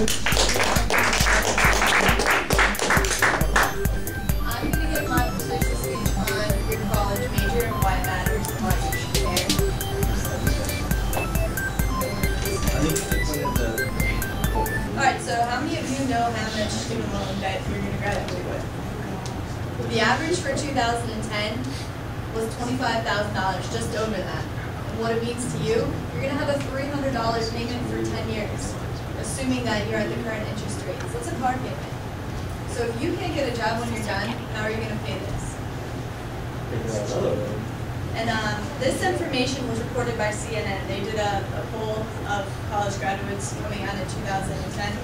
I'm going to give my persuasive speech on your college major and why it matters and why you should care. Alright, so how many of you know how much student loan debt you're going to graduate with? The average for 2010 was $25,000, just over that. And what it means to you, you're going to have a $300 payment for 10 years, assuming that you're at the current interest rates. That's a car payment. So if you can't get a job when you're done, how are you going to pay this? And this information was reported by CNN. They did a poll of college graduates coming out in 2010.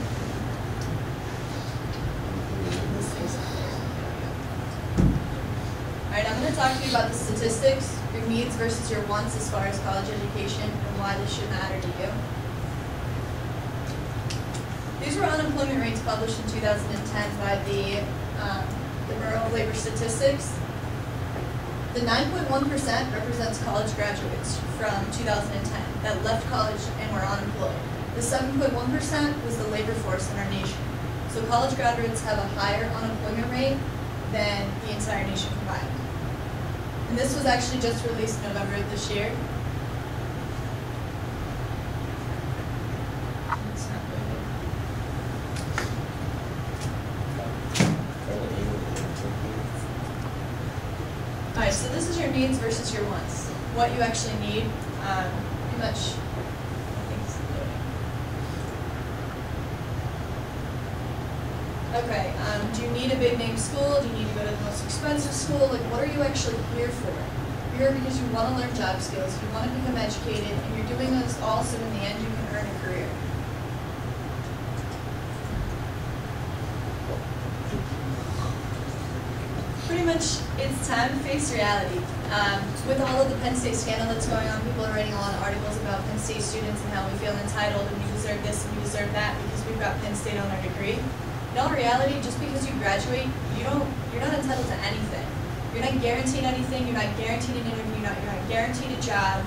Alright, I'm going to talk to you about the statistics, your needs versus your wants as far as college education, and why this should matter to you. These were unemployment rates published in 2010 by the Bureau of Labor Statistics. The 9.1% represents college graduates from 2010 that left college and were unemployed. The 7.1% was the labor force in our nation. So college graduates have a higher unemployment rate than the entire nation combined. And this was actually just released in November of this year. Alright, so this is your needs versus your wants. What you actually need, pretty much, I think it's loading. Okay, do you need a big name school? Do you need to go to the most expensive school? Like, what are you actually here for? You're here because you want to learn job skills, you want to become educated, and you're doing this all so in the end you can earn a career. Pretty much, it's time to face reality. With all of the Penn State scandal that's going on, people are writing a lot of articles about Penn State students and how we feel entitled and we deserve this and we deserve that because we've got Penn State on our degree. In all reality, just because you graduate, you're not entitled to anything. You're not guaranteed anything, you're not guaranteed an interview, you're not guaranteed a job.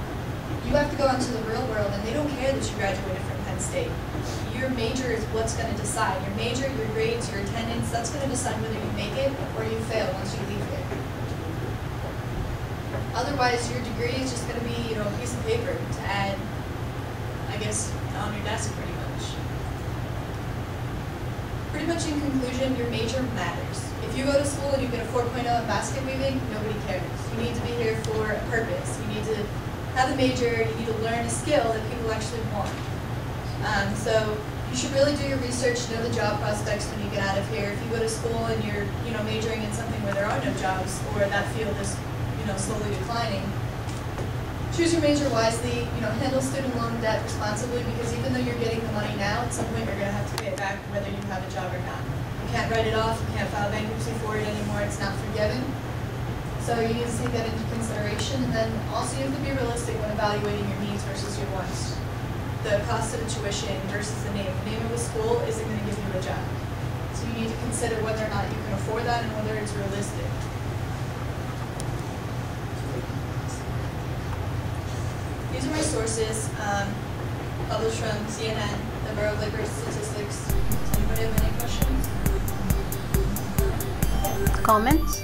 You have to go out into the real world and they don't care that you graduated from Penn State. Your major is what's going to decide. Your major, your grades, your attendance, that's going to decide whether you make it or you fail once you leave here. Otherwise, your degree is just going to be, a piece of paper to add, I guess, on your desk pretty much. Pretty much in conclusion, your major matters. If you go to school and you get a 4.0 in basket weaving, nobody cares. You need to be here for a purpose. You need to have a major, you need to learn a skill that people actually want. So you should really do your research, know the job prospects when you get out of here. If you go to school and you're, majoring in something where there are no jobs or that field is, slowly declining, choose your major wisely. Handle student loan debt responsibly because even though you're getting the money now, at some point you're going to have to pay it back whether you have a job or not. You can't write it off. You can't file bankruptcy for it anymore. It's not forgiven. So you need to take that into consideration, and then also you have to be realistic when evaluating your needs versus your wants. The cost of the tuition versus the name. The name of a school isn't going to give you a job. So you need to consider whether or not you can afford that and whether it's realistic. These are my sources, published from CNN, the Bureau of Labor Statistics. Does anybody have any questions? Comments?